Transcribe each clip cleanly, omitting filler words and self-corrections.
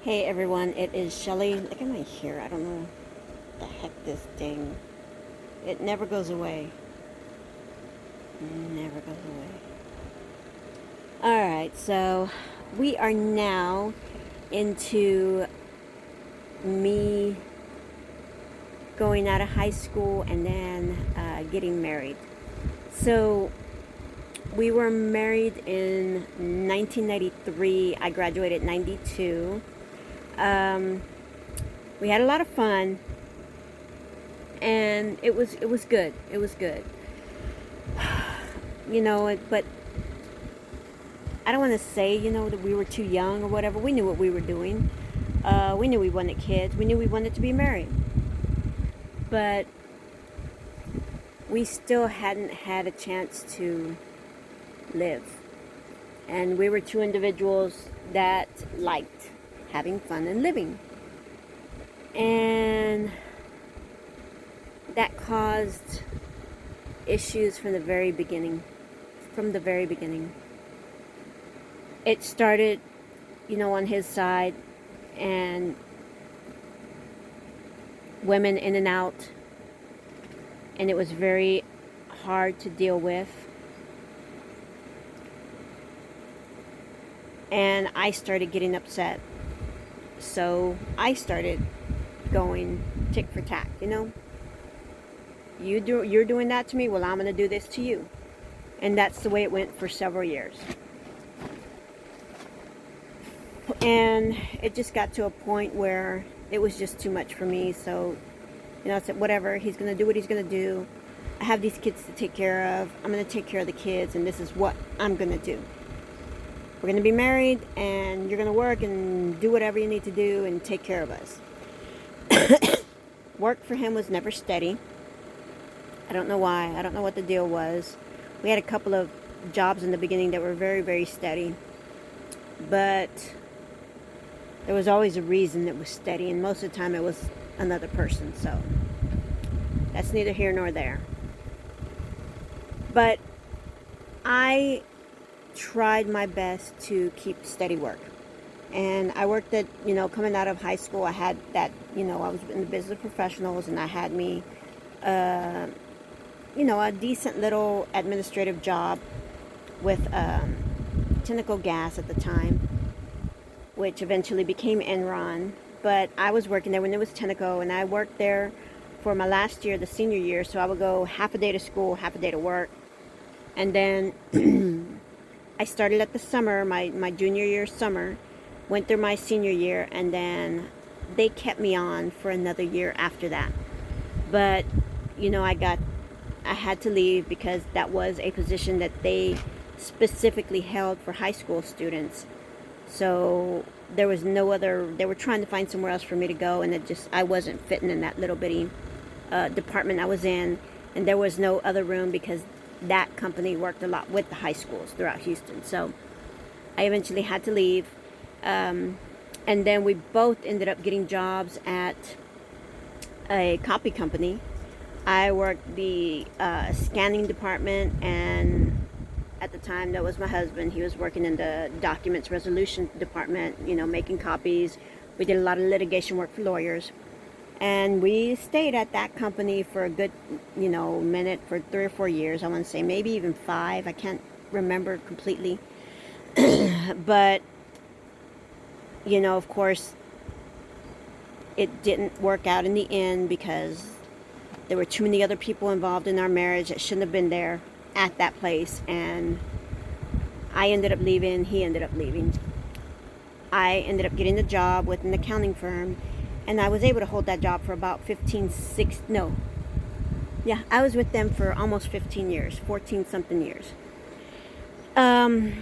Hey everyone, it is Shelly. Look at my hair. I don't know what the heck this thing. It never goes away. Never goes away. Alright, so we are now into me going out of high school and then getting married. So we were married in 1993. I graduated in 92. We had a lot of fun, and it was good. It was good. But I don't want to say, that we were too young or whatever. We knew what we were doing. We knew we wanted kids. We knew we wanted to be married. But we still hadn't had a chance to live. And we were two individuals that liked having fun and living. And that caused issues from the very beginning. It started, on his side, and women in and out, and it was very hard to deal with. And I started getting upset. So I started going tick for tack, You're doing that to me, well, I'm going to do this to you. And that's the way it went for several years. And it just got to a point where it was just too much for me. So, I said, whatever, he's going to do what he's going to do. I have these kids to take care of. I'm going to take care of the kids, and this is what I'm going to do. We're going to be married, and you're going to work and do whatever you need to do and take care of us. Work for him was never steady. I don't know why. I don't know what the deal was. We had a couple of jobs in the beginning that were very, very steady. But there was always a reason it was steady, and most of the time it was another person. So that's neither here nor there. But I tried my best to keep steady work. And I worked at, coming out of high school, I had that, I was in the business of professionals, and I had me, a decent little administrative job with Tenneco Gas at the time, which eventually became Enron. But I was working there when it was Tenneco, and I worked there for my last year, the senior year, so I would go half a day to school, half a day to work. And then I started at the summer, my junior year summer, went through my senior year, and then they kept me on for another year after that. But, I had to leave because that was a position that they specifically held for high school students. So there was no other, they were trying to find somewhere else for me to go, and I wasn't fitting in that little bitty department I was in, and there was no other room because that company worked a lot with the high schools throughout Houston. So I eventually had to leave. And then we both ended up getting jobs at a copy company. I worked the scanning department, and at the time that was my husband. He was working in the documents resolution department, making copies. We did a lot of litigation work for lawyers. And we stayed at that company for a good, minute, for 3 or 4 years. I want to say maybe even 5. I can't remember completely. But, of course, it didn't work out in the end because there were too many other people involved in our marriage that shouldn't have been there at that place. And I ended up leaving. He ended up leaving. I ended up getting a job with an accounting firm. And I was able to hold that job for about I was with them for almost 15 years, 14 something years. And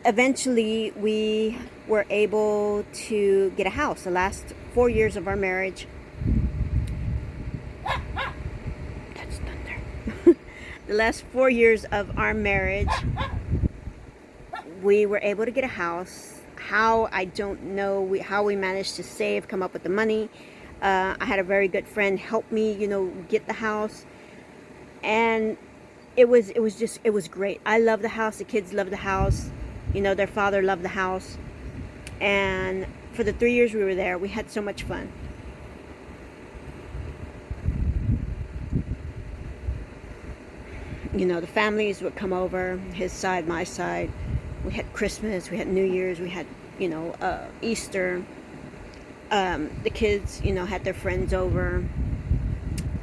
eventually we were able to get a house. The last 4 years of our marriage, that's thunder. The last 4 years of our marriage, we were able to get a house. How, I don't know how we managed to save, come up with the money. I had a very good friend help me, get the house. And it was great. I love the house. The kids love the house. Their father loved the house. And for the 3 years we were there, we had so much fun. You know, the families would come over, his side, my side. We had Christmas, we had New Year's, we had, Easter. The kids, had their friends over.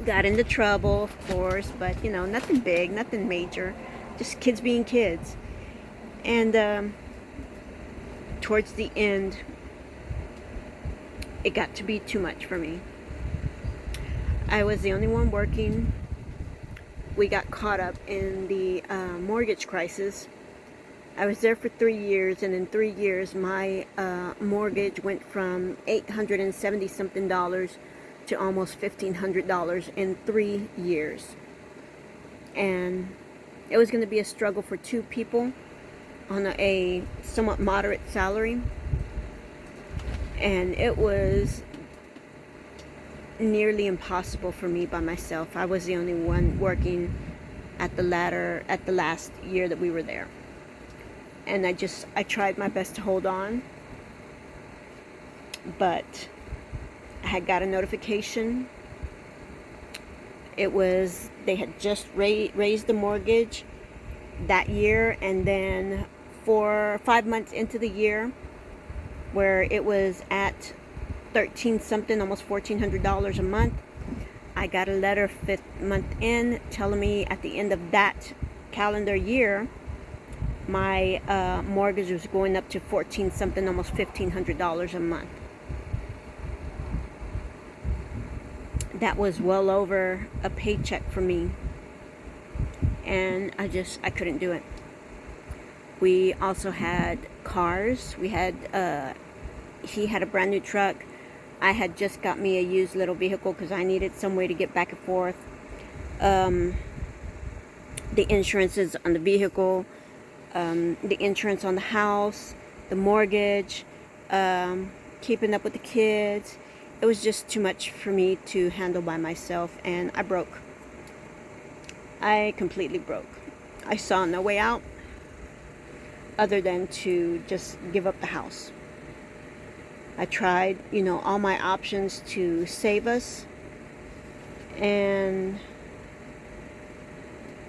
Got into trouble, of course, but, nothing big, nothing major. Just kids being kids. And towards the end, it got to be too much for me. I was the only one working. We got caught up in the mortgage crisis. I was there for 3 years, and in 3 years, my mortgage went from $870 something to almost $1,500 in 3 years. And it was going to be a struggle for two people on a somewhat moderate salary. And it was nearly impossible for me by myself. I was the only one working at the last year that we were there. And I tried my best to hold on, but I had got a notification. They had just raised the mortgage that year, and then 5 months into the year, where it was at 13 something, almost $1,400 a month, I got a letter 5th month in telling me at the end of that calendar year, my mortgage was going up to 14 something, almost $1,500 a month. That was well over a paycheck for me, and I couldn't do it. We also had cars. He had a brand new truck. I had just got me a used little vehicle because I needed some way to get back and forth. The insurances on the vehicle, the insurance on the house, the mortgage, keeping up with the kids. It was just too much for me to handle by myself, and I broke. I completely broke. I saw no way out other than to just give up the house. I tried, all my options to save us, and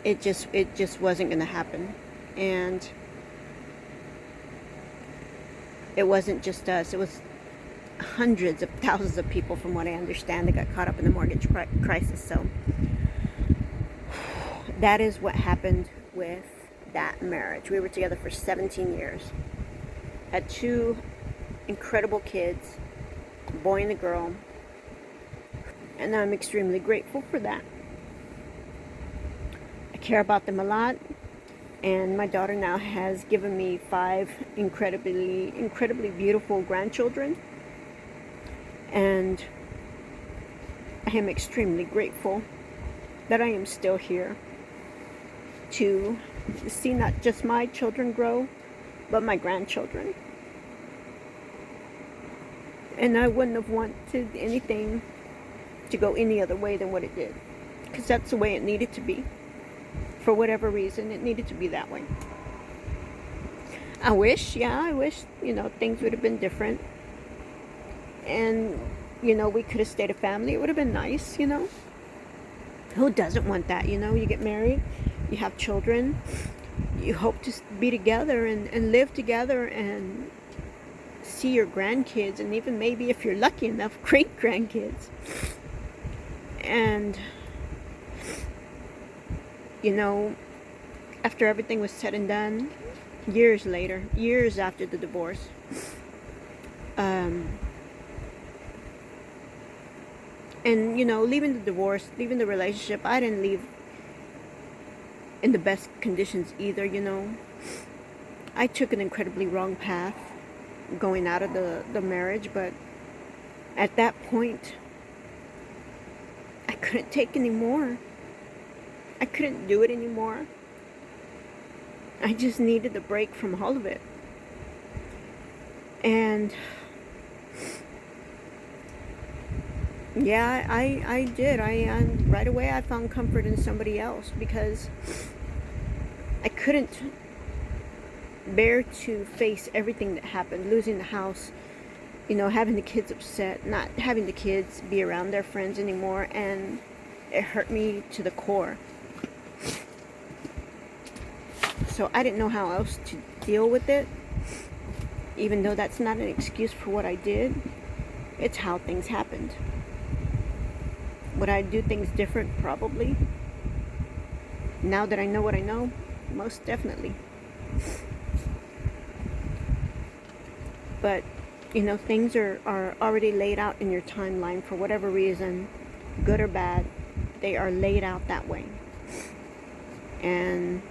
it just wasn't going to happen. And it wasn't just us. It was hundreds of thousands of people, from what I understand, that got caught up in the mortgage crisis. So that is what happened with that marriage. We were together for 17 years. Had 2 incredible kids, a boy and a girl. And I'm extremely grateful for that. I care about them a lot. And my daughter now has given me 5 incredibly beautiful grandchildren. And I am extremely grateful that I am still here to see not just my children grow, but my grandchildren. And I wouldn't have wanted anything to go any other way than what it did, because that's the way it needed to be. For whatever reason, it needed to be that way. I wish, things would have been different. And, we could have stayed a family. It would have been nice, Who doesn't want that, You get married, you have children, you hope to be together and live together and see your grandkids, and even maybe, if you're lucky enough, great grandkids. And, after everything was said and done, years later, years after the divorce, and, leaving leaving the relationship, I didn't leave in the best conditions either, I took an incredibly wrong path going out of the marriage, but at that point, I couldn't take any more. I couldn't do it anymore. I just needed a break from all of it. And yeah, I did. I right away I found comfort in somebody else, because I couldn't bear to face everything that happened, losing the house, having the kids upset, not having the kids be around their friends anymore, and it hurt me to the core. So I didn't know how else to deal with it, even though that's not an excuse for what I did. It's how things happened. Would I do things different? Probably. Now that I know what I know, most definitely. But, things are already laid out in your timeline for whatever reason, good or bad. They are laid out that way. And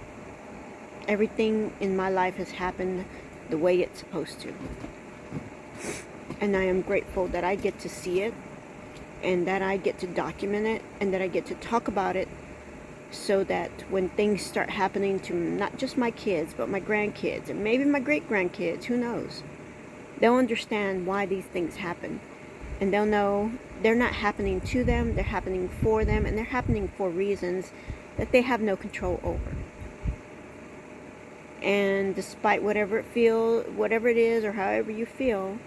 everything in my life has happened the way it's supposed to. And I am grateful that I get to see it, and that I get to document it, and that I get to talk about it, so that when things start happening to not just my kids, but my grandkids, and maybe my great-grandkids, who knows, they'll understand why these things happen. And they'll know they're not happening to them, they're happening for them, and they're happening for reasons that they have no control over. And despite whatever it is, or however you feel,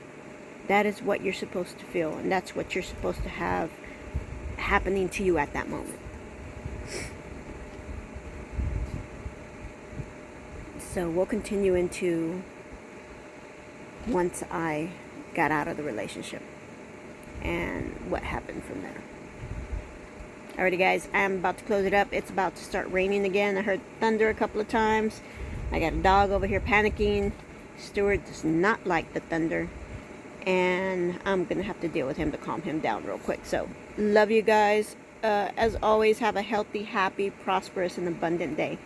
that is what you're supposed to feel, and that's what you're supposed to have happening to you at that moment. So we'll continue into once I got out of the relationship and what happened from there. Alrighty guys, I'm about to close it up. It's about to start raining again. I heard thunder a couple of times. I got a dog over here panicking. Stuart does not like the thunder, and I'm gonna have to deal with him to calm him down real quick. So love you guys. As always, have a healthy, happy, prosperous, and abundant day.